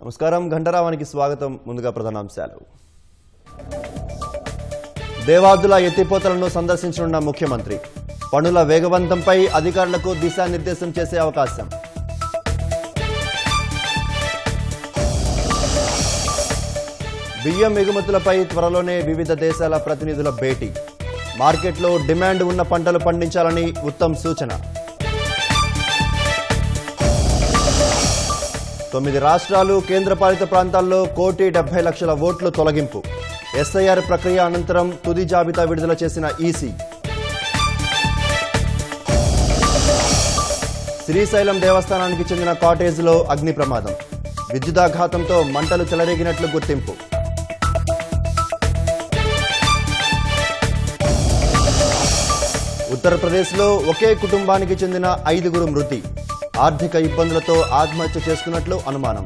నమస్కారం ఘంటరావానికి స్వాగతం. ముందుగా ప్రధానాంశాలు. దేవాదుల ఎత్తిపోతలను సందర్శించనున్న ముఖ్యమంత్రి. పనుల వేగవంతంపై అధికారులకు దిశానిర్దేశం చేసే అవకాశం. బియ్యం ఎగుమతులపై త్వరలోనే వివిధ దేశాల ప్రతినిధుల భేటీ. మార్కెట్లో డిమాండ్ ఉన్న పంటలు పండించాలని ఉత్తమ్ సూచన. 9 రాష్ట్రాలు కేంద్రపాలిత ప్రాంతాల్లో 1,70,00,000 ఓట్లు తొలగింపు. ఎస్ఐఆర్ ప్రక్రియ అనంతరం తుది జాబితా విడుదల చేసిన ఈసీ. శ్రీశైలం దేవస్థానానికి చెందిన కాటేజ్లో అగ్ని ప్రమాదం. విద్యుదాఘాతంతో మంటలు చెలరేగినట్లు గుర్తింపు. ఉత్తరప్రదేశ్లో ఒకే కుటుంబానికి చెందిన 5 మృతి. ఆర్థిక ఇబ్బందులతో ఆత్మహత్య చేసుకున్నట్లు అనుమానం.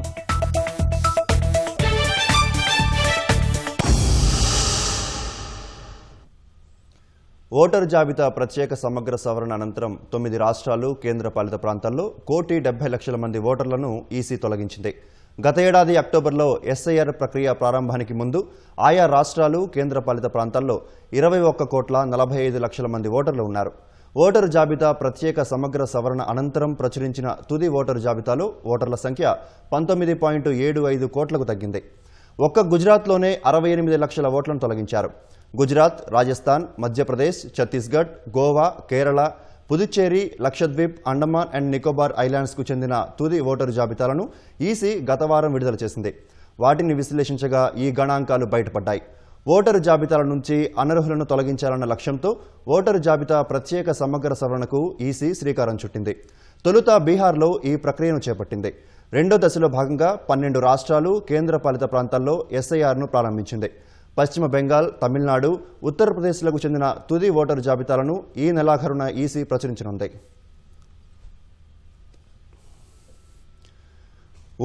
ఓటరు జాబితా ప్రత్యేక సమగ్ర సవరణ అనంతరం 9 రాష్ట్రాలు కేంద్రపాలిత ప్రాంతాల్లో 1,70,00,000 మంది ఓటర్లను ఈసీ తొలగించింది. గత ఏడాది అక్టోబర్లో ఎస్ఐఆర్ ప్రక్రియ ప్రారంభానికి ముందు ఆయా రాష్ట్రాలు కేంద్రపాలిత ప్రాంతాల్లో 21,45,00,000 మంది ఓటర్లు ఉన్నారు. ఓటరు జాబితా ప్రత్యేక సమగ్ర సవరణ అనంతరం ప్రచురించిన తుది ఓటరు జాబితాలో ఓటర్ల సంఖ్య 19.75 కోట్లకు తగ్గింది. ఒక్క గుజరాత్లోనే 68 లక్షల ఓట్లను తొలగించారు. గుజరాత్, రాజస్థాన్, మధ్యప్రదేశ్, ఛత్తీస్గఢ్, గోవా, కేరళ, పుదుచ్చేరి, లక్షద్వీప్, అండమాన్ అండ్ నికోబార్ ఐలాండ్స్కు చెందిన తుది ఓటరు జాబితాలను ఈసీ గత వారం విడుదల చేసింది. వాటిని విశ్లేషించగా ఈ గణాంకాలు బయటపడ్డాయి. ఓటరు జాబితాల నుంచి అనర్హులను తొలగించాలన్న లక్ష్యంతో ఓటరు జాబితా ప్రత్యేక సమగ్ర సవరణకు ఈసీ శ్రీకారం చుట్టింది. తొలుత బీహార్లో ఈ ప్రక్రియను చేపట్టింది. రెండో దశలో భాగంగా 12 రాష్ట్రాలు కేంద్రపాలిత ప్రాంతాల్లో ఎస్ఐఆర్ను ప్రారంభించింది. పశ్చిమ బెంగాల్, తమిళనాడు, ఉత్తరప్రదేశ్లకు చెందిన తుది ఓటరు జాబితాలను ఈ నెలాఖరున ఈసీ ప్రచురించనుంది.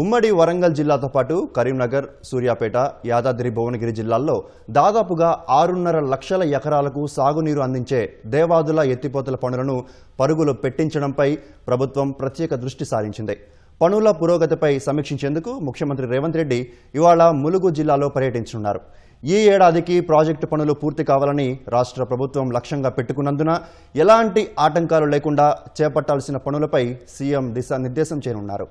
ఉమ్మడి వరంగల్ జిల్లాతో పాటు కరీంనగర్, సూర్యాపేట, యాదాద్రి భువనగిరి జిల్లాల్లో దాదాపుగా 6.5 లక్షల ఎకరాలకు సాగునీరు అందించే దేవాదుల ఎత్తిపోతల పనులను పరుగులు పెట్టించడంపై ప్రభుత్వం ప్రత్యేక దృష్టి సారించింది. పనుల పురోగతిపై సమీక్షించేందుకు ముఖ్యమంత్రి రేవంత్ రెడ్డి ఇవాళ ములుగు జిల్లాలో పర్యటించనున్నారు. ఈ ఏడాదికి ప్రాజెక్టు పనులు పూర్తి కావాలని రాష్ట్ర ప్రభుత్వం లక్ష్యంగా పెట్టుకున్నందున ఎలాంటి ఆటంకాలు లేకుండా చేపట్టాల్సిన పనులపై సీఎం దిశానిర్దేశం చేయనున్నారు.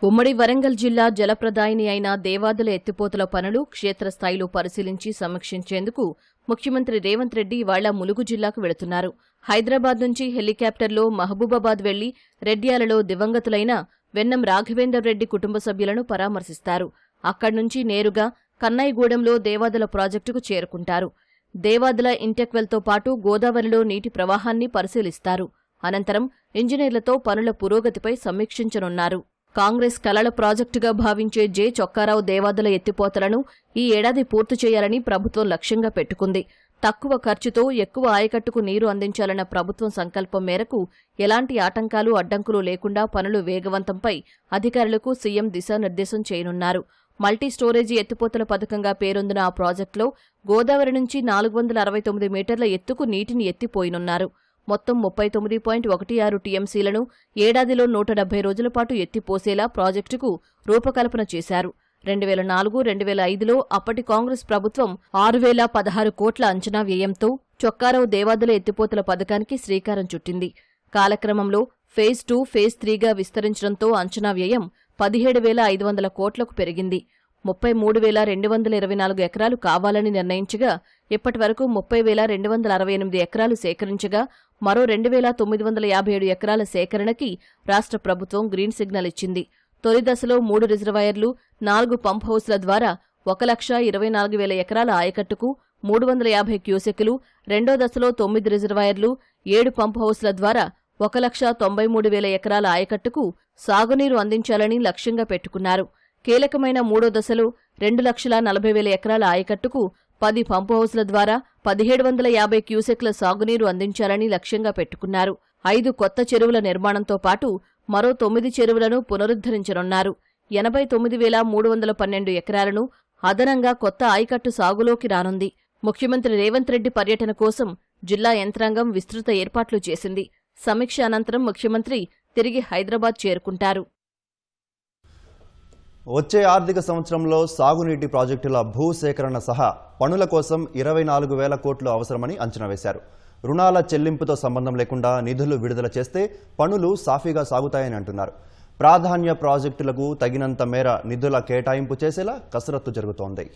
ఉమ్మడి వరంగల్ జిల్లా జలప్రదాయిని అయిన దేవాదుల ఎత్తిపోతల పనులు క్షేత్రస్థాయిలో పరిశీలించి సమీక్షించేందుకు ముఖ్యమంత్రి రేవంత్ రెడ్డి ఇవాళ ములుగు జిల్లాకు వెళుతున్నారు. హైదరాబాద్ నుంచి హెలికాప్టర్లో మహబూబాబాద్ వెళ్లి రెడ్యాలలో దివంగతులైన వెన్నం రాఘవేందర్ రెడ్డి కుటుంబ సభ్యులను పరామర్శిస్తారు. అక్కడి నుంచి నేరుగా కన్నయ్యగూడెంలో దేవాదుల ప్రాజెక్టుకు చేరుకుంటారు. దేవాదుల ఇంటెక్వెల్తో పాటు గోదావరిలో నీటి ప్రవాహాన్ని పరిశీలిస్తారు. అనంతరం ఇంజనీర్లతో పనుల పురోగతిపై సమీక్షించనున్నారు. కాంగ్రెస్ కలల ప్రాజెక్టుగా భావించే జె చొక్కారావు దేవాదుల ఎత్తిపోతలను ఈ ఏడాది పూర్తి చేయాలని ప్రభుత్వం లక్ష్యంగా పెట్టుకుంది. తక్కువ ఖర్చుతో ఎక్కువ ఆయకట్టుకు నీరు అందించాలన్న ప్రభుత్వం సంకల్పం మేరకు ఎలాంటి ఆటంకాలు అడ్డంకులు లేకుండా పనులు వేగవంతంపై అధికారులకు సీఎం దిశానిర్దేశం చేయనున్నారు. మల్టీ స్టోరేజీ ఎత్తిపోతల పథకంగా పేరొందిన ఆ ప్రాజెక్టులో గోదావరి నుంచి 469 మీటర్ల ఎత్తుకు నీటిని ఎత్తిపోయనున్నారు. మొత్తం 39.16 టీఎంసీలను ఏడాదిలో 170 రోజుల పాటు ఎత్తిపోసేలా ప్రాజెక్టుకు రూపకల్పన చేశారు. 2004-2005లో అప్పటి కాంగ్రెస్ ప్రభుత్వం 6,016 కోట్ల అంచనా వ్యయంతో చొక్కారావు దేవాదుల ఎత్తిపోతల పథకానికి శ్రీకారం చుట్టింది. కాలక్రమంలో ఫేజ్ 2, ఫేజ్ 3గా విస్తరించడంతో అంచనా వ్యయం 17,500 కోట్లకు పెరిగింది. 33,224 ఎకరాలు కావాలని నిర్ణయించగా ఇప్పటివరకు 30,268 ఎకరాలు సేకరించగా మరో 2,957 ఎకరాల సేకరణకి రాష్ట్ర ప్రభుత్వం గ్రీన్ సిగ్నల్ ఇచ్చింది. తొలి దశలో 3 రిజర్వాయర్లు, 4 పంప్ హౌస్ల ద్వారా 1,24,000 ఎకరాల ఆయకట్టుకు 350 క్యూసెక్కులు, రెండో దశలో 9 రిజర్వాయర్లు, 7 పంప్ హౌస్ల ద్వారా 1,93,000 ఎకరాల ఆయకట్టుకు సాగునీరు అందించాలని లక్ష్యంగా పెట్టుకున్నారు. కీలకమైన మూడో దశలో 2,40,000 ఎకరాల ఆయకట్టుకు 10 పంపు హౌస్ల ద్వారా 1,750 క్యూసెక్ల సాగునీరు అందించాలని లక్ష్యంగా పెట్టుకున్నారు. 5 కొత్త చెరువుల నిర్మాణంతో పాటు మరో 9 చెరువులను పునరుద్ధరించనున్నారు. 89,312 ఎకరాలను అదనంగా కొత్త ఆయకట్టు సాగులోకి రానుంది. ముఖ్యమంత్రి రేవంత్ రెడ్డి పర్యటన కోసం జిల్లా యంత్రాంగం విస్తృత ఏర్పాట్లు చేసింది. సమీక్ష అనంతరం ముఖ్యమంత్రి తిరిగి హైదరాబాద్ చేరుకుంటారు. వచ్చే ఆర్థిక సంవత్సరంలో సాగునీటి ప్రాజెక్టుల భూసేకరణ సహా పనుల కోసం 24,000 కోట్లు అవసరమని అంచనా వేశారు. రుణాల చెల్లింపుతో సంబంధం లేకుండా నిధులు విడుదల చేస్తే పనులు సాఫీగా సాగుతాయని అంటున్నారు. ప్రాధాన్య ప్రాజెక్టులకు తగినంత మేర నిధుల కేటాయింపు చేసేలా కసరత్తు జరుగుతోంది.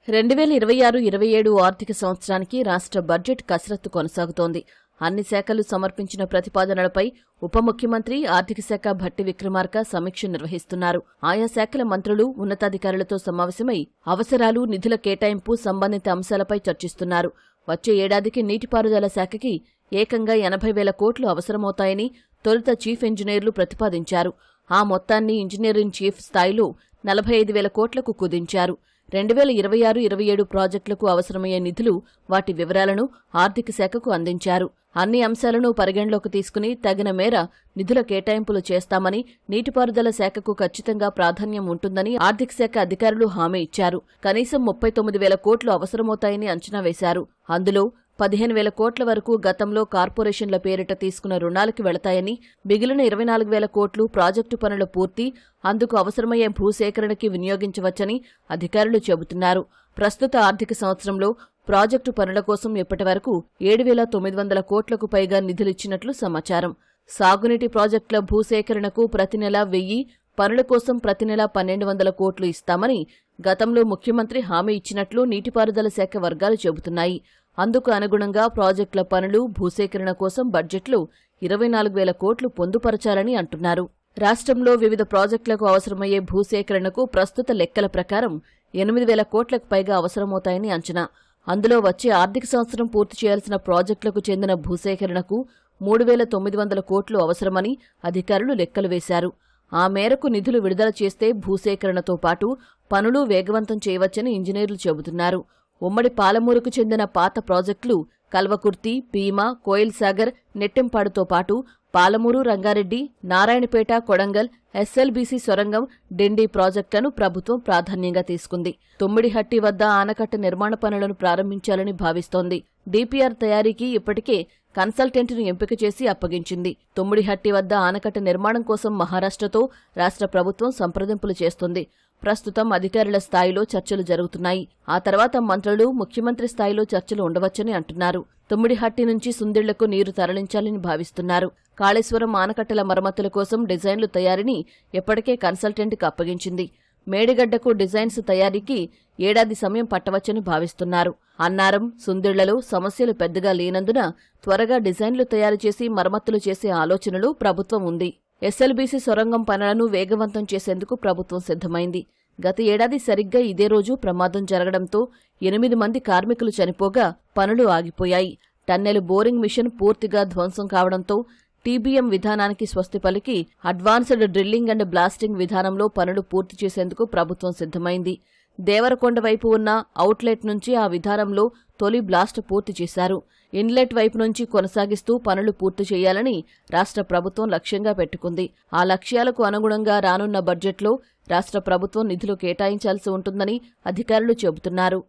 2026-27 ఆర్థిక సంవత్సరానికి రాష్ట్ర బడ్జెట్ కసరత్తు కొనసాగుతోంది. అన్ని శాఖలు సమర్పించిన ప్రతిపాదనలపై ఉప ముఖ్యమంత్రి ఆర్థిక శాఖ భట్టి విక్రమార్క సమీక్ష నిర్వహిస్తున్నారు. ఆయా శాఖల మంత్రులు ఉన్నతాధికారులతో సమావేశమై అవసరాలు, నిధుల కేటాయింపు సంబంధిత అంశాలపై చర్చిస్తున్నారు. వచ్చే ఏడాదికి నీటిపారుదల శాఖకి ఏకంగా 80,000 కోట్లు అవసరమవుతాయని తొలుత చీఫ్ ఇంజనీర్లు ప్రతిపాదించారు. ఆ మొత్తాన్ని ఇంజనీరింగ్ చీఫ్ స్థాయిలో 45,000 కోట్లకు కుదించారు. 2026-27 ప్రాజెక్టులకు అవసరమయ్యే నిధులు, వాటి వివరాలను ఆర్థిక శాఖకు అందించారు. అన్ని అంశాలను పరిగణలోకి తీసుకుని తగిన మేర నిధుల కేటాయింపులు చేస్తామని, నీటిపారుదల శాఖకు ఖచ్చితంగా ప్రాధాన్యం ఉంటుందని ఆర్థిక శాఖ అధికారులు హామీ ఇచ్చారు. కనీసం 39,000 కోట్లు అవసరమవుతాయని అంచనా వేశారు. అందులో 15,000 కోట్ల వరకు గతంలో కార్పొరేషన్ల పేరిట తీసుకున్న రుణాలకి వెళతాయని, మిగిలిన 24,000 కోట్లు ప్రాజెక్టు పనుల పూర్తి, అందుకు అవసరమయ్యే భూసేకరణకి వినియోగించవచ్చని అధికారులు చెబుతున్నారు. ప్రస్తుత ఆర్థిక సంవత్సరంలో ప్రాజెక్టు పనుల కోసం ఇప్పటివరకు 7,900 కోట్లకు పైగా నిధులిచ్చినట్లు సమాచారం. సాగునీటి ప్రాజెక్టుల భూసేకరణకు ప్రతి నెలా 1,000, పనుల కోసం ప్రతి నెలా 1,200 కోట్లు ఇస్తామని గతంలో ముఖ్యమంత్రి హామీ ఇచ్చినట్లు నీటిపారుదల శాఖ వర్గాలు చెబుతున్నాయి. అందుకు అనుగుణంగా ప్రాజెక్టుల పనులు, భూసేకరణ కోసం బడ్జెట్లో 24,000 కోట్లు పొందుపరచాలని అంటున్నారు. రాష్ట్రంలో వివిధ ప్రాజెక్టులకు అవసరమయ్యే భూసేకరణకు ప్రస్తుత లెక్కల ప్రకారం 8,000 కోట్లకు పైగా అవసరమవుతాయని అంచనా. అందులో వచ్చే ఆర్థిక సంవత్సరం పూర్తి చేయాల్సిన ప్రాజెక్టులకు చెందిన భూసేకరణకు 3,900 కోట్లు అవసరమని అధికారులు లెక్కలు వేశారు. ఆ మేరకు నిధులు విడుదల చేస్తే భూసేకరణతో పాటు పనులు వేగవంతం చేయవచ్చని ఇంజనీర్లు చెబుతున్నారు. ఉమ్మడి పాలమూరుకు చెందిన పాత ప్రాజెక్టులు కల్వకుర్తి, భీమా, కోయిల్సాగర్, నెట్టెంపాడుతో పాటు పాలమూరు, రంగారెడ్డి, నారాయణపేట, కొడంగల్, ఎస్ఎల్బీసీ సొరంగం, డిండి ప్రాజెక్టులను ప్రభుత్వం ప్రాధాన్యంగా తీసుకుంది. తుమ్మిడిహట్టి వద్ద ఆనకట్ట నిర్మాణ పనులను ప్రారంభించాలని భావిస్తోంది. డీపీఆర్ తయారీకి ఇప్పటికే కన్సల్టెంట్ను ఎంపిక చేసి అప్పగించింది. తుమ్మిడిహట్టి వద్ద ఆనకట్ట నిర్మాణం కోసం మహారాష్ట్రతో రాష్ట్ర ప్రభుత్వం సంప్రదింపులు చేస్తోంది. ప్రస్తుతం అధికారుల స్థాయిలో చర్చలు జరుగుతున్నాయి. ఆ తర్వాత మంత్రులు, ముఖ్యమంత్రి స్థాయిలో చర్చలు ఉండవచ్చని అంటున్నారు. తుమ్మిడిహట్టి నుంచి సుందిళ్లకు నీరు తరలించాలని భావిస్తున్నారు. కాళేశ్వరం ఆనకట్టల మరమ్మతుల కోసం డిజైన్లు తయారీని ఇప్పటికే కన్సల్టెంట్కి అప్పగించింది. మేడిగడ్డకు డిజైన్స్ తయారీకి ఏడాది సమయం పట్టవచ్చని భావిస్తున్నారు. అన్నారం, సుందిళ్లలో సమస్యలు పెద్దగా లేనందున త్వరగా డిజైన్లు తయారు చేసి మరమ్మతులు చేసే ఆలోచనలో ప్రభుత్వం ఉంది. ఎస్ఎల్బీసీ సొరంగం పనులను వేగవంతం చేసేందుకు ప్రభుత్వం సిద్ధమైంది. గత ఏడాది సరిగ్గా ఇదే రోజు ప్రమాదం జరగడంతో 8 మంది కార్మికులు చనిపోగా పనులు ఆగిపోయాయి. టన్నెల్ బోరింగ్ మిషన్ పూర్తిగా ధ్వంసం కావడంతో టీబీఎం విధానానికి స్వస్తి పలికి అడ్వాన్స్డ్ డ్రిల్లింగ్ అండ్ బ్లాస్టింగ్ విధానంలో పనులు పూర్తి చేసేందుకు ప్రభుత్వం సిద్ధమైంది. దేవరకొండ వైపు ఉన్న అవుట్లెట్ నుంచి ఆ విధానంలో తొలి బ్లాస్ట్ పూర్తి చేశారు. ఇన్లెట్ వైపు నుంచి కొనసాగిస్తూ పనులు పూర్తి చేయాలని రాష్ట్ర ప్రభుత్వం లక్ష్యంగా పెట్టుకుంది. ఆ లక్ష్యాలకు అనుగుణంగా రానున్న బడ్జెట్లో రాష్ట్ర ప్రభుత్వం నిధులు కేటాయించాల్సి ఉంటుందని అధికారులు చెబుతున్నారు.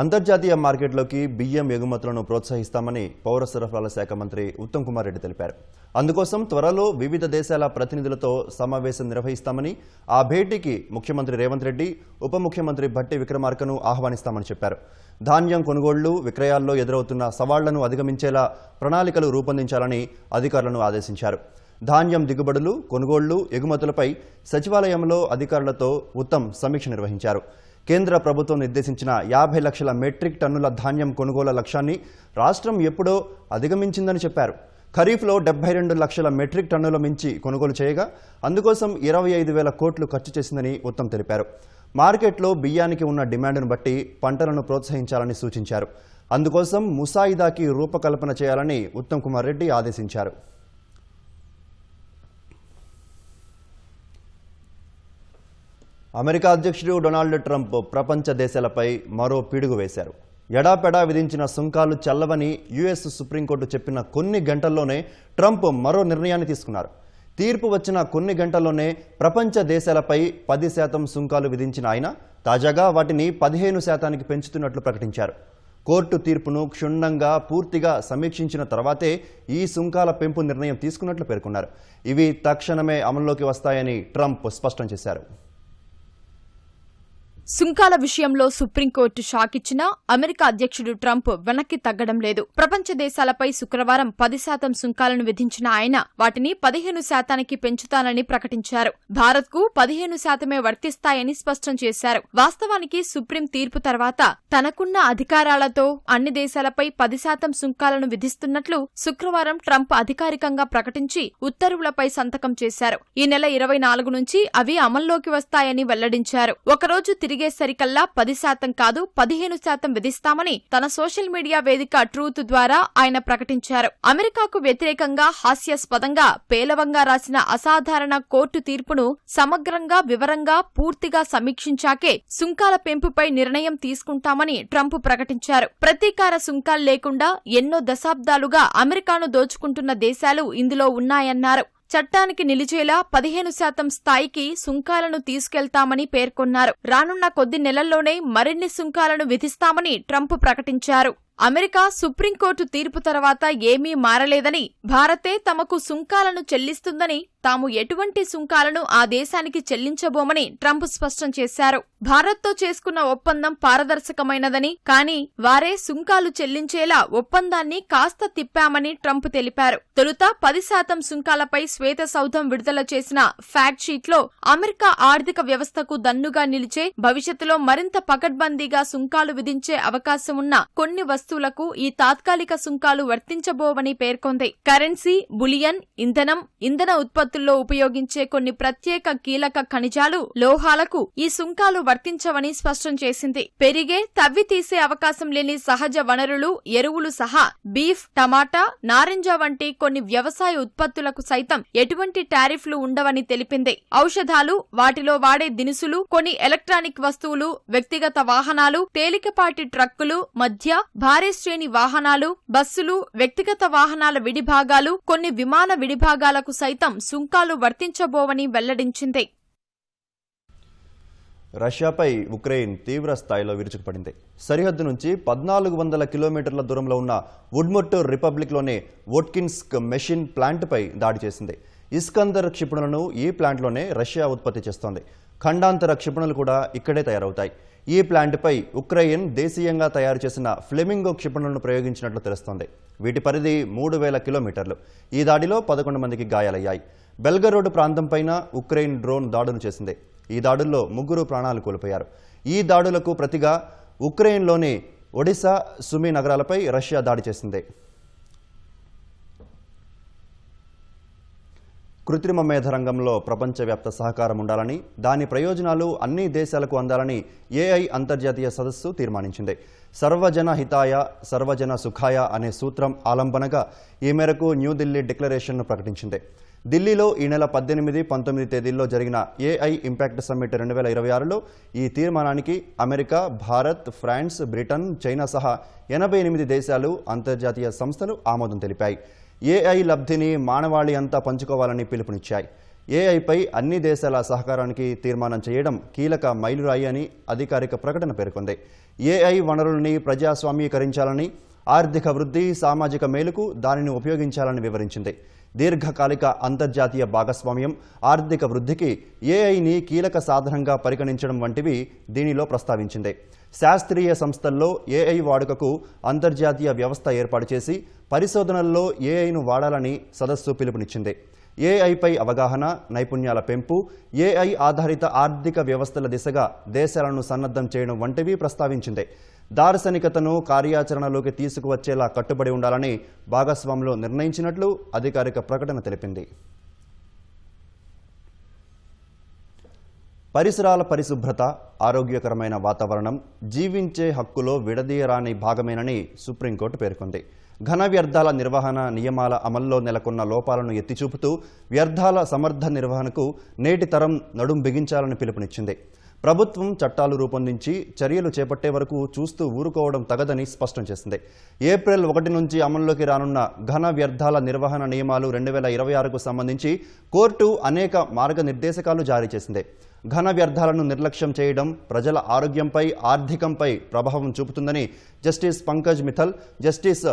అంతర్జాతీయ మార్కెట్లోకి బియ్యం ఎగుమతులను ప్రోత్సహిస్తామని పౌర సరఫరాల శాఖ మంత్రి ఉత్తమ్ కుమార్ రెడ్డి తెలిపారు. అందుకోసం త్వరలో వివిధ దేశాల ప్రతినిధులతో సమావేశం నిర్వహిస్తామని, ఆ భేటీకి ముఖ్యమంత్రి రేవంత్ రెడ్డి, ఉప ముఖ్యమంత్రి భట్టి విక్రమార్కను ఆహ్వానిస్తామని చెప్పారు. ధాన్యం కొనుగోళ్లు, విక్రయాల్లో ఎదురవుతున్న సవాళ్లను అధిగమించేలా ప్రణాళికలు రూపొందించాలని అధికారులను ఆదేశించారు. ధాన్యం దిగుబడులు, కొనుగోళ్లు, ఎగుమతులపై సచివాలయంలో అధికారులతో ఉత్తమ్ సమీక్ష నిర్వహించారు. కేంద్ర ప్రభుత్వం నిర్దేశించిన 50 లక్షల మెట్రిక్ టన్నుల ధాన్యం కొనుగోళ్ల లక్ష్యాన్ని రాష్ట్రం ఎప్పుడో అధిగమించిందని చెప్పారు. ఖరీఫ్లో 72 లక్షల మెట్రిక్ టన్నుల మించి కొనుగోలు చేయగా అందుకోసం 25,000 కోట్లు ఖర్చు చేసిందని ఉత్తమ్ తెలిపారు. మార్కెట్లో బియ్యానికి ఉన్న డిమాండ్ను బట్టి పంటలను ప్రోత్సహించాలని సూచించారు. అందుకోసం ముసాయిదాకి రూపకల్పన చేయాలని ఉత్తమ్ కుమార్ రెడ్డి ఆదేశించారు. అమెరికా అధ్యక్షుడు డొనాల్డ్ ట్రంప్ ప్రపంచ దేశాలపై మరో పిడుగు వేశారు. ఎడాపెడా విధించిన సుంకాలు చల్లవని యుఎస్ సుప్రీంకోర్టు చెప్పిన కొన్ని గంటల్లోనే ట్రంప్ మరో నిర్ణయాన్ని తీసుకున్నారు. తీర్పు వచ్చిన కొన్ని గంటల్లోనే ప్రపంచ దేశాలపై 10% సుంకాలు విధించిన ఆయన తాజాగా వాటిని 15% పెంచుతున్నట్లు ప్రకటించారు. కోర్టు తీర్పును క్షుణ్ణంగా పూర్తిగా సమీక్షించిన తర్వాతే ఈ సుంకాల పెంపు నిర్ణయం తీసుకున్నట్లు పేర్కొన్నారు. ఇవి తక్షణమే అమల్లోకి వస్తాయని ట్రంప్ స్పష్టం చేశారు. సుంకాల విషయంలో సుప్రీంకోర్టు షాక్ ఇచ్చినా అమెరికా అధ్యక్షుడు ట్రంప్ వెనక్కి తగ్గడం లేదు. ప్రపంచ దేశాలపై శుక్రవారం 10% సుంకాలను విధించిన ఆయన వాటిని 15% పెంచుతానని ప్రకటించారు. భారత్కు 15% వర్తిస్తాయని స్పష్టం చేశారు. వాస్తవానికి సుప్రీం తీర్పు తర్వాత తనకున్న అధికారాలతో అన్ని దేశాలపై 10% సుంకాలను విధిస్తున్నట్లు శుక్రవారం ట్రంప్ అధికారికంగా ప్రకటించి ఉత్తర్వులపై సంతకం చేశారు. ఈ నెల 24 నుంచి అవి అమల్లోకి వస్తాయని వెల్లడించారు. ఒకరోజు తిరిగేసరికల్లా 10% కాదు 15% విధిస్తామని తన సోషల్ మీడియా వేదిక ట్రూత్ ద్వారా ఆయన ప్రకటించారు. అమెరికాకు వ్యతిరేకంగా హాస్యాస్పదంగా పేలవంగా రాసిన అసాధారణ కోర్టు తీర్పును సమగ్రంగా వివరంగా పూర్తిగా సమీక్షించాకే సుంకాల పెంపుపై నిర్ణయం తీసుకుంటామని ట్రంప్ ప్రకటించారు. ప్రతీకార సుంకాలు లేకుండా ఎన్నో దశాబ్దాలుగా అమెరికాను దోచుకుంటున్న దేశాలు ఇందులో ఉన్నాయన్నారు. చట్టానికి నిలిచేలా 15% స్థాయికి సుంకాలను తీసుకెళ్తామని పేర్కొన్నారు. రానున్న కొద్ది నెలల్లోనే మరిన్ని సుంకాలను విధిస్తామని ట్రంప్ ప్రకటించారు. అమెరికా సుప్రీంకోర్టు తీర్పు తర్వాత ఏమీ మారలేదని, భారతే తమకు సుంకాలను చెల్లిస్తుందని, తాము ఎటువంటి సుంకాలను ఆ దేశానికి చెల్లించబోమని ట్రంప్ స్పష్టం చేశారు. భారత్తో చేసుకున్న ఒప్పందం పారదర్శకమైనదని, కానీ వారే సుంకాలు చెల్లించేలా ఒప్పందాన్ని కాస్త తిప్పామని ట్రంప్ తెలిపారు. తొలుత 10% సుంకాలపై శ్వేత సౌధం విడుదల చేసిన ఫ్యాక్ట్ షీట్లో అమెరికా ఆర్థిక వ్యవస్థకు దన్నుగా నిలిచే, భవిష్యత్తులో మరింత పకడ్బందీగా సుంకాలు విధించే అవకాశం ఉన్న కొన్ని వస్తువులకు ఈ తాత్కాలిక సుంకాలు వర్తించబోవని పేర్కొంది. కరెన్సీ, బులియన్, ఇంధనం, ఇంధన ఉత్పత్తుల్లో ఉపయోగించే కొన్ని ప్రత్యేక కీలక ఖనిజాలు, లోహాలకు ఈ సుంకాలు వర్తించవని స్పష్టం చేసింది. పెరిగే, తవ్వి తీసే అవకాశం లేని సహజ వనరులు, ఎరువులు సహా బీఫ్, టమాటా, నారింజ వంటి కొన్ని వ్యవసాయ ఉత్పత్తులకు సైతం ఎటువంటి టారిఫ్లు ఉండవని తెలిపింది. ఔషధాలు, వాటిలో వాడే దినుసులు, కొన్ని ఎలక్ట్రానిక్ వస్తువులు, వ్యక్తిగత వాహనాలు, తేలికపాటి ట్రక్కులు, మధ్య భారీ శ్రేణి వాహనాలు, బస్సులు, వ్యక్తిగత వాహనాల విడిభాగాలు, కొన్ని విమాన విడిభాగాలకు సైతం సుంకాలు వర్తించబోవని వెల్లడించింది. రష్యాపై ఉక్రెయిన్ తీవ్ర స్థాయిలో విరుచుకుపడింది. సరిహద్దు నుంచి 1400 కిలోమీటర్ల దూరంలో ఉన్న వుడ్మొట్టూర్ రిపబ్లిక్లోని వోట్కిన్స్క్ మెషిన్ ప్లాంట్పై దాడి చేసింది. ఇస్కందర్ క్షిపణులను ఈ ప్లాంట్లోనే రష్యా ఉత్పత్తి చేస్తోంది. ఖండాంతర క్షిపణులు కూడా ఇక్కడే తయారవుతాయి. ఈ ప్లాంట్పై ఉక్రెయిన్ దేశీయంగా తయారు చేసిన ఫ్లెమింగో క్షిపణులను ప్రయోగించినట్లు తెలుస్తోంది. వీటి పరిధి 3000 కిలోమీటర్లు. ఈ దాడిలో 11 మందికి గాయాలయ్యాయి. బెల్గరోడ్ ప్రాంతంపైన ఉక్రెయిన్ డ్రోన్ దాడులు చేసింది. ఈ దాడుల్లో 3 ప్రాణాలు కోల్పోయారు. ఈ దాడులకు ప్రతిగా ఉక్రెయిన్లోని ఒడిశా, సుమి నగరాలపై రష్యా దాడి చేసింది. కృత్రిమ మేధ రంగంలో ప్రపంచవ్యాప్త సహకారం ఉండాలని, దాని ప్రయోజనాలు అన్ని దేశాలకు అందాలని ఏఐ అంతర్జాతీయ సదస్సు తీర్మానించింది. సర్వజన హితాయ, సర్వజన సుఖాయ అనే సూత్రం ఆలంబనగా ఈ మేరకు న్యూఢిల్లీ డిక్లరేషన్ను ప్రకటించింది. ఢిల్లీలో ఈ నెల 18, 19 తేదీల్లో జరిగిన ఏఐ ఇంపాక్ట్ సమ్మిట్ 2026లో ఈ తీర్మానానికి America, Bharat, France, Britain, China సహా 88 దేశాలు, అంతర్జాతీయ సంస్థలు ఆమోదం తెలిపాయి. ఏఐ లబ్ధిని మానవాళి అంతా పంచుకోవాలని పిలుపునిచ్చాయి. ఏఐపై అన్ని దేశాల సహకారానికి తీర్మానం చేయడం కీలక మైలురాయి అని అధికారిక ప్రకటన పేర్కొంది. ఏఐ వనరుల్ని ప్రజాస్వామీకరించాలని, ఆర్థిక వృద్ధి, సామాజిక మేలుకు దానిని ఉపయోగించాలని వివరించింది. దీర్ఘకాలిక అంతర్జాతీయ భాగస్వామ్యం, ఆర్థిక వృద్ధికి ఏఐని కీలక సాధనంగా పరిగణించడం వంటివి దీనిలో ప్రస్తావించింది. శాస్త్రీయ సంస్థల్లో ఏఐ వాడుకకు అంతర్జాతీయ వ్యవస్థ ఏర్పాటు చేసి పరిశోధనల్లో ఏఐను వాడాలని సదస్సు పిలుపునిచ్చింది. ఏఐపై అవగాహన, నైపుణ్యాల పెంపు, ఏఐ ఆధారిత ఆర్థిక వ్యవస్థల దిశగా దేశాలను సన్నద్ధం చేయడం వంటివి ప్రస్తావించింది. దార్శనికతను కార్యాచరణలోకి తీసుకువచ్చేలా కట్టుబడి ఉండాలని భాగస్వాములు నిర్ణయించినట్లు అధికారిక ప్రకటన తెలిపింది. పరిసరాల పరిశుభ్రత, ఆరోగ్యకరమైన వాతావరణం జీవించే హక్కులో విడదీయరాని భాగమేనని సుప్రీంకోర్టు పేర్కొంది. ఘన వ్యర్థాల నిర్వహణ నియమాల అమల్లో నెలకొన్న లోపాలను ఎత్తిచూపుతూ వ్యర్థాల సమర్థ నిర్వహణకు నేటి తరం నడుం బిగించాలని పిలుపునిచ్చింది. ప్రభుత్వం చట్టాలు రూపొందించి చర్యలు చేపట్టే వరకు చూస్తూ ఊరుకోవడం తగదని స్పష్టం చేసింది. ఏప్రిల్ 1 నుంచి అమల్లోకి రానున్న ఘన వ్యర్థాల నిర్వహణ నియమాలు 2026కు సంబంధించి కోర్టు అనేక మార్గనిర్దేశకాలు జారీ చేసింది. ఘన వ్యర్థాలను నిర్లక్ష్యం చేయడం ప్రజల ఆరోగ్యంపై, ఆర్థికంపై ప్రభావం చూపుతుందని justice Pankaj Mithal, justice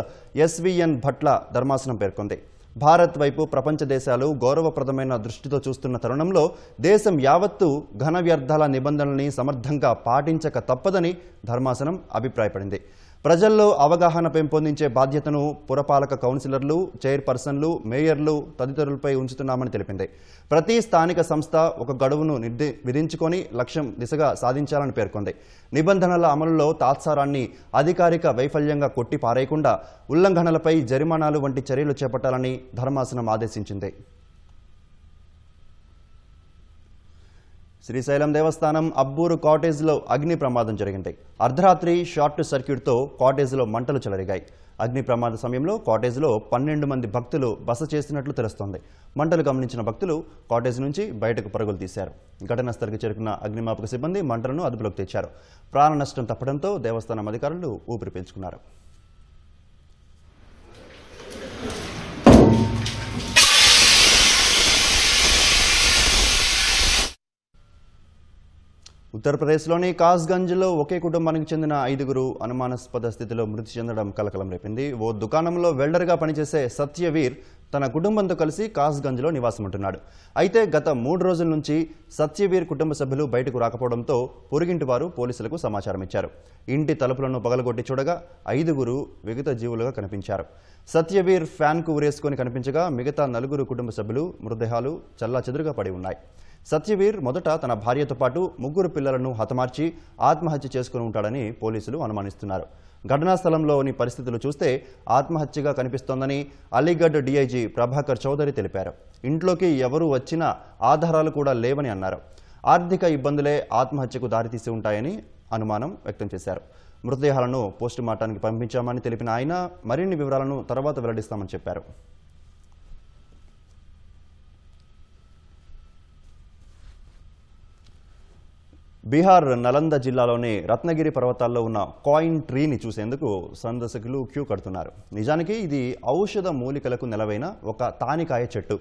SVN Bhatti ధర్మాసనం పేర్కొంది. భారత్ వైపు ప్రపంచ దేశాలు గౌరవప్రదమైన దృష్టితో చూస్తున్న తరుణంలో దేశం యావత్తు ఘన వ్యర్థాల నిబంధనల్ని సమర్థంగా పాటించక తప్పదని ధర్మాసనం అభిప్రాయపడింది. ప్రజల్లో అవగాహన పెంపొందించే బాధ్యతను పురపాలక కౌన్సిలర్లు, చైర్పర్సన్లు, మేయర్లు తదితరులపై ఉంచుతున్నామని తెలిపింది. ప్రతి స్థానిక సంస్థ ఒక గడువును విధించుకొని లక్ష్యం దిశగా సాధించాలని పేర్కొంది. నిబంధనల అమలులో తాత్సారాన్ని అధికారిక వైఫల్యంగా కొట్టి పారేయకుండా ఉల్లంఘనలపై జరిమానాలు వంటి చర్యలు చేపట్టాలని ధర్మాసనం ఆదేశించింది. శ్రీశైలం దేవస్థానం అబ్బూరు కాటేజ్లో అగ్ని ప్రమాదం జరిగింది. అర్ధరాత్రి షార్ట్ సర్క్యూట్తో కాటేజ్లో మంటలు చెలరిగాయి. అగ్ని ప్రమాద సమయంలో కాటేజ్లో 12 మంది భక్తులు బస చేసినట్లు తెలుస్తోంది. మంటలు గమనించిన భక్తులు కాటేజ్ నుంచి బయటకు పరుగులు తీశారు. ఘటనా స్థలికి చేరుకున్న అగ్నిమాపక సిబ్బంది మంటలను అదుపులోకి తెచ్చారు. ప్రాణ నష్టం తప్పడంతో దేవస్థానం అధికారులు ఊపిరి పీల్చుకున్నారు. ఉత్తరప్రదేశ్లోని కాస్గంజ్లో ఒకే కుటుంబానికి చెందిన 5గురు అనుమానాస్పద స్థితిలో మృతి చెందడం కలకలం రేపింది. ఓ దుకాణంలో వెల్డర్గా పనిచేసే సత్యవీర్ తన కుటుంబంతో కలిసి కాస్గంజ్లో నివాసముంటున్నాడు. అయితే గత 3 రోజుల నుంచి సత్యవీర్ కుటుంబ సభ్యులు బయటకు రాకపోవడంతో పొరుగింటి వారు పోలీసులకు సమాచారం ఇచ్చారు. ఇంటి తలుపులను పగలగొట్టి చూడగా 5గురు విగత జీవులుగా కనిపించారు. సత్యవీర్ ఫ్యాన్కు ఉరేసుకొని కనిపించగా మిగతా 4 కుటుంబ సభ్యులు మృతదేహాలు చెల్లాచెదురుగా పడి ఉన్నాయి. సత్యవీర్ మొదట తన భార్యతో పాటు 3 పిల్లలను హతమార్చి ఆత్మహత్య చేసుకుని ఉంటాడని పోలీసులు అనుమానిస్తున్నారు. ఘటనా స్థలంలోని పరిస్థితులు చూస్తే ఆత్మహత్యగా కనిపిస్తోందని అలీగఢ్ డీఐజీ ప్రభాకర్ చౌదరి తెలిపారు. ఇంట్లోకి ఎవరు వచ్చినా ఆధారాలు కూడా లేవని అన్నారు. ఆర్థిక ఇబ్బందులే ఆత్మహత్యకు దారితీసి ఉంటాయని అనుమానం వ్యక్తం చేశారు. మృతదేహాలను పోస్టుమార్టానికి పంపించామని తెలిపిన ఆయన మరిన్ని వివరాలను తర్వాత వెల్లడిస్తామని చెప్పారు. బీహార్ నలంద జిల్లాలోని రత్నగిరి పర్వతాల్లో ఉన్న కాయిన్ ట్రీని చూసేందుకు సందర్శకులు క్యూ కడుతున్నారు. నిజానికి ఇది ఔషధ మూలికలకు నెలవైన ఒక తానికాయ చెట్టు.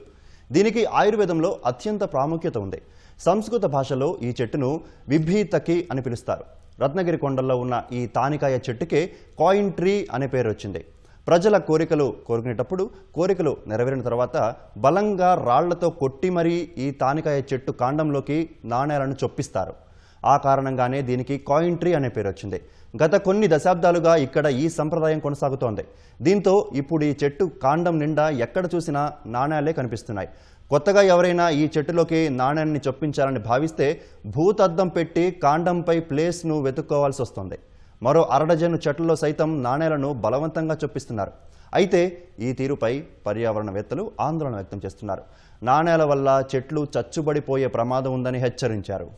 దీనికి ఆయుర్వేదంలో అత్యంత ప్రాముఖ్యత ఉంది. సంస్కృత భాషలో ఈ చెట్టును విభీతకి అని పిలుస్తారు. రత్నగిరి కొండల్లో ఉన్న ఈ తానికాయ చెట్టుకే కాయిన్ ట్రీ అనే పేరు వచ్చింది. ప్రజల కోరికలు కోరుకునేటప్పుడు కోరికలు నెరవేరిన తర్వాత బలంగా రాళ్లతో కొట్టి మరీ ఈ తానికాయ చెట్టు కాండంలోకి నాణేలను చొప్పిస్తారు. ఆ కారణంగానే దీనికి కాయిన్ ట్రీ అనే పేరు వచ్చింది. గత కొన్ని దశాబ్దాలుగా ఇక్కడ ఈ సంప్రదాయం కొనసాగుతోంది. దీంతో ఇప్పుడు ఈ చెట్టు కాండం నిండా ఎక్కడ చూసినా నాణేలే కనిపిస్తున్నాయి. కొత్తగా ఎవరైనా ఈ చెట్టులోకి నాణ్యాన్ని చొప్పించాలని భావిస్తే భూతద్దం పెట్టి కాండంపై ప్లేస్ను వెతుక్కోవాల్సి వస్తుంది. మరో 1/2 డజను చెట్లలో సైతం నాణేలను బలవంతంగా చొప్పిస్తున్నారు. అయితే ఈ తీరుపై పర్యావరణవేత్తలు ఆందోళన వ్యక్తం చేస్తున్నారు. నాణేల వల్ల చెట్లు చచ్చుబడిపోయే ప్రమాదం ఉందని హెచ్చరించారు.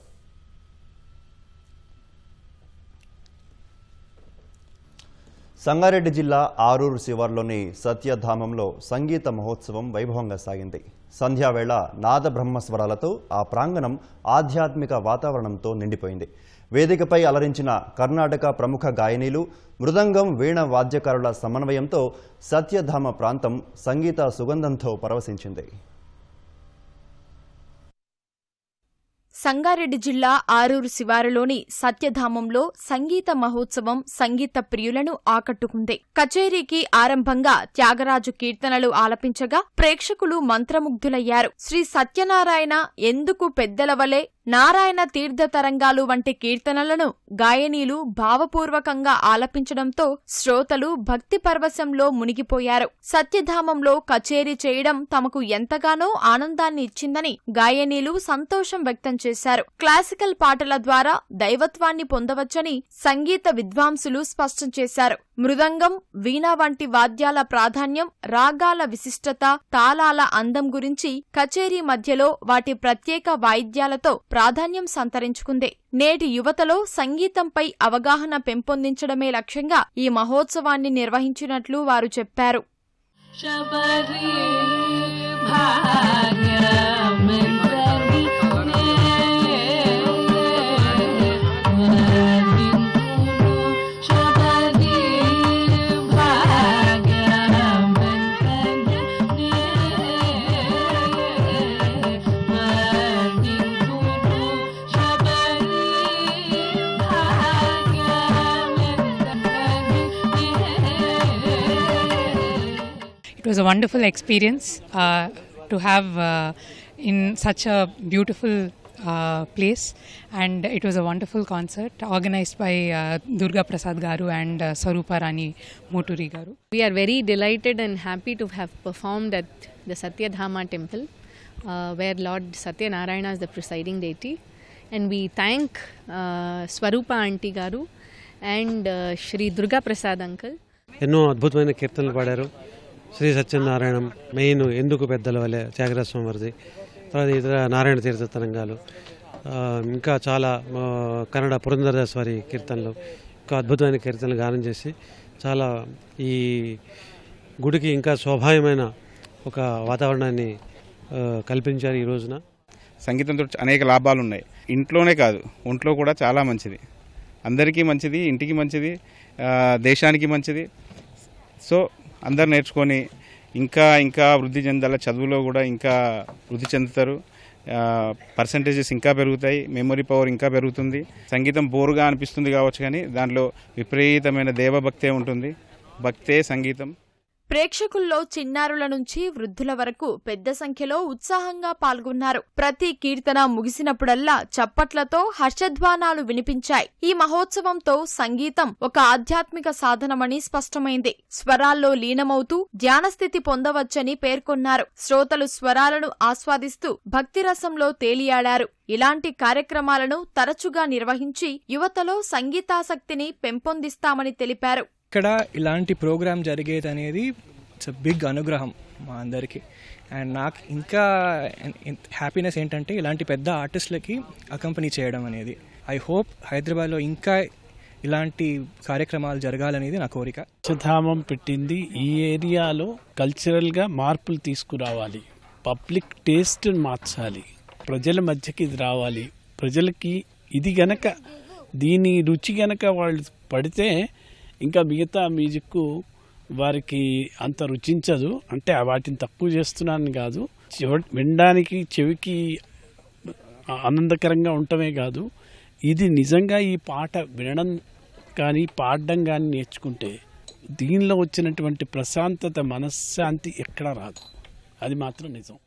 సంగారెడ్డి జిల్లా ఆరూరు శివార్లోని సత్యధామంలో సంగీత మహోత్సవం వైభవంగా సాగింది. సంధ్యావేళ నాద బ్రహ్మస్వరాలతో ఆ ప్రాంగణం ఆధ్యాత్మిక వాతావరణంతో నిండిపోయింది. వేదికపై అలరించిన కర్ణాటక ప్రముఖ గాయనీలు, మృదంగం, వీణ వాద్యకారుల సమన్వయంతో సత్యధామ ప్రాంతం సంగీత సుగంధంతో పరవశించింది. సంగారెడ్డి జిల్లా ఆరూరు శివారులోని సత్యధామంలో సంగీత మహోత్సవం సంగీత ప్రియులను ఆకట్టుకుంది. కచేరీకి ఆరంభంగా త్యాగరాజు కీర్తనలు ఆలపించగా ప్రేక్షకులు మంత్రముగ్ధులయ్యారు. శ్రీ సత్యనారాయణ ఎందుకు పెద్దల వలె, నారాయణ తీర్థ తరంగాలు వంటి కీర్తనలను గాయనీలు భావపూర్వకంగా ఆలపించడంతో శ్రోతలు భక్తి పరవశంలో మునిగిపోయారు. సత్యధామంలో కచేరీ చేయడం తమకు ఎంతగానో ఆనందాన్ని ఇచ్చిందని గాయనీలు సంతోషం వ్యక్తం చేశారు. క్లాసికల్ పాటల ద్వారా దైవత్వాన్ని పొందవచ్చని సంగీత విద్వాంసులు స్పష్టం చేశారు. మృదంగం, వీణ వంటి వాద్యాల ప్రాధాన్యం, రాగాల విశిష్టత, తాళాల అందం గురించి కచేరీ మధ్యలో వాటి ప్రత్యేక వాయిద్యాలతో ప్రాధాన్యం సంతరించుకుంది. నేటి యువతలో సంగీతంపై అవగాహన పెంపొందించడమే లక్ష్యంగా ఈ మహోత్సవాన్ని నిర్వహించినట్లు వారు చెప్పారు. wonderful experience to have in such a beautiful place, and it was a wonderful concert organized by Durga Prasad Garu and Swarupa Rani Moturi Garu. We are very delighted and happy to have performed at the Satyadhama temple, where Lord Satyanarayana is the presiding deity. And we thank Swarupa Aunty Garu and Shri Durga Prasad uncle. ఎన్నో అద్భుతమైన కీర్తనలు పాడారు. Shri Satyanarayanam main ఎందుకు పెద్దల వలె త్యాగరాజ స్వామివారిది, తర్వాత ఇతర నారాయణ తీర్థ తరంగాలు, ఇంకా చాలా కన్నడ పురంధరదాస్ వారి కీర్తనలు, ఇంకా అద్భుతమైన కీర్తనలు గానం చేసి చాలా ఈ గుడికి ఇంకా శోభాయమైన ఒక వాతావరణాన్ని కల్పించారు ఈ రోజున. సంగీతంతో అనేక లాభాలు ఉన్నాయి. ఇంట్లోనే కాదు, ఒంట్లో కూడా చాలా మంచిది, అందరికీ మంచిది, ఇంటికి మంచిది, దేశానికి మంచిది. సో అందరు నేర్చుకొని ఇంకా ఇంకా వృద్ధి చెందాల, చదువులో కూడా ఇంకా వృద్ధి చెందుతారు, పర్సంటేజెస్ ఇంకా పెరుగుతాయి, మెమొరీ పవర్ ఇంకా పెరుగుతుంది. సంగీతం బోరుగా అనిపిస్తుంది కావచ్చు, కానీ దాంట్లో విపరీతమైన దేవభక్తే ఉంటుంది. భక్తే సంగీతం. ప్రేక్షకుల్లో చిన్నారుల నుంచి వృద్ధుల వరకు పెద్ద సంఖ్యలో ఉత్సాహంగా పాల్గొన్నారు. ప్రతి కీర్తన ముగిసినప్పుడల్లా చప్పట్లతో హర్షధ్వానాలు వినిపించాయి. ఈ మహోత్సవంతో సంగీతం ఒక ఆధ్యాత్మిక సాధనమని స్పష్టమైంది. స్వరాల్లో లీనమవుతూ ధ్యానస్థితి పొందవచ్చని పేర్కొన్నారు. శ్రోతలు స్వరాలను ఆస్వాదిస్తూ భక్తిరసంలో తేలియాడారు. ఇలాంటి కార్యక్రమాలను తరచుగా నిర్వహించి యువతలో సంగీతాసక్తిని పెంపొందిస్తామని తెలిపారు. ఇక్కడ ఇలాంటి ప్రోగ్రామ్ జరిగేది అనేది ఇట్స్ బిగ్ అనుగ్రహం మా అందరికీ. అండ్ నాకు ఇంకా హ్యాపీనెస్ ఏంటంటే ఇలాంటి పెద్ద ఆర్టిస్టులకి అకంపెనీ చేయడం అనేది. ఐ హోప్ హైదరాబాద్లో ఇంకా ఇలాంటి కార్యక్రమాలు జరగాలనేది నా కోరిక. అక్షధామం పెట్టింది ఈ ఏరియాలో కల్చరల్గా మార్పులు తీసుకురావాలి, పబ్లిక్ టేస్ట్ మార్చాలి, ప్రజల మధ్యకి ఇది రావాలి. ప్రజలకి ఇది గనక, దీని రుచి గనక వాళ్ళు పడితే ఇంకా మిగతా మ్యూజిక్ వారికి అంత రుచించదు. అంటే వాటిని తక్కువ చేస్తున్నాను కాదు, వినడానికి చెవికి ఆనందకరంగా ఉండటమే కాదు, ఇది నిజంగా ఈ పాట వినడం కానీ పాడడం కానీ నేర్చుకుంటే దీనిలో వచ్చినటువంటి ప్రశాంతత, మనశ్శాంతి ఎక్కడా రాదు. అది మాత్రం నిజం.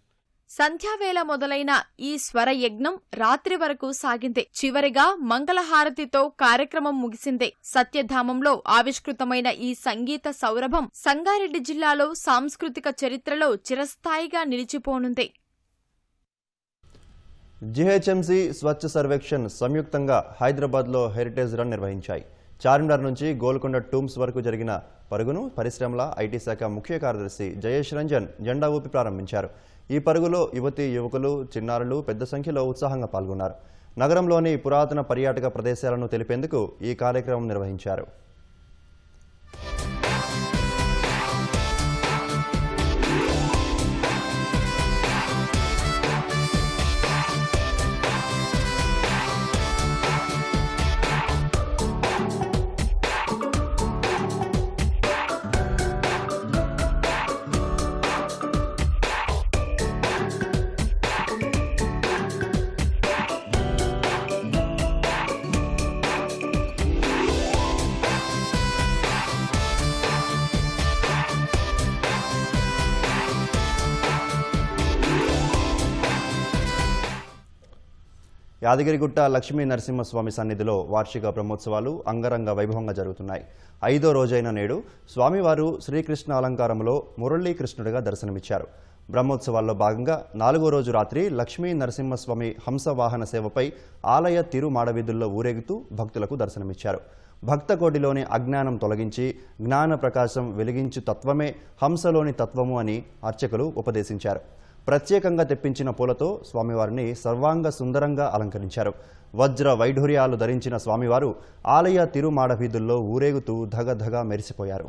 సంధ్యావేళ మొదలైన ఈ స్వరయజ్ఞం రాత్రి వరకు సాగింది. చివరిగా మంగళహారతితో కార్యక్రమం ముగిసింది. సత్యధామంలో ఆవిష్కృతమైన ఈ సంగీత సౌరభం సంగారెడ్డి జిల్లాలో సాంస్కృతిక చరిత్రలో చిరస్థాయిగా నిలిచిపోనుంది. జీహెచ్ఎంసీ స్వచ్ఛ సర్వేక్షణ్ సంయుక్తంగా హైదరాబాద్లో హెరిటేజ్ రన్ నిర్వహించాయి. చార్మినార్ నుంచి గోల్కొండ టూమ్స్ వరకు జరిగిన పరుగును పరిశ్రమల ఐటీ శాఖ ముఖ్య కార్యదర్శి జయేష్ రంజన్ జెండా ఊపి ప్రారంభించారు. ఈ పరుగులో యువతీ యువకులు, చిన్నారులు పెద్ద సంఖ్యలో ఉత్సాహంగా పాల్గొన్నారు. నగరంలోని పురాతన పర్యాటక ప్రదేశాలను తెలిపేందుకు ఈ కార్యక్రమం నిర్వహించారు. యాదగిరిగుట్ట లక్ష్మీ నరసింహస్వామి సన్నిధిలో వార్షిక బ్రహ్మోత్సవాలు అంగరంగ వైభవంగా జరుగుతున్నాయి. 5వ రోజైన నేడు స్వామివారు శ్రీకృష్ణ అలంకారంలో మురళీకృష్ణుడిగా దర్శనమిచ్చారు. బ్రహ్మోత్సవాల్లో భాగంగా 4వ రోజు రాత్రి లక్ష్మీ నరసింహస్వామి హంసవాహన సేవపై ఆలయ తిరుమాడవీధుల్లో ఊరేగుతూ భక్తులకు దర్శనమిచ్చారు. భక్తకోటిలోని అజ్ఞానం తొలగించి జ్ఞాన ప్రకాశం వెలిగించు తత్వమే హంసలోని తత్వము అని అర్చకులు ఉపదేశించారు. ప్రత్యేకంగా తెప్పించిన పూలతో స్వామివారిని సర్వాంగ సుందరంగా అలంకరించారు. వజ్ర వైఢూర్యాలు ధరించిన స్వామివారు ఆలయ తిరుమాడవీధుల్లో ఊరేగుతూ ధగధగా మెరిసిపోయారు.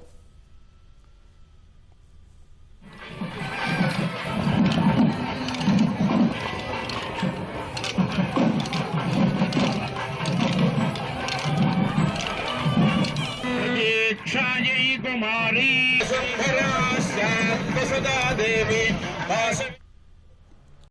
కుమారీ సంధరా సదా దేవి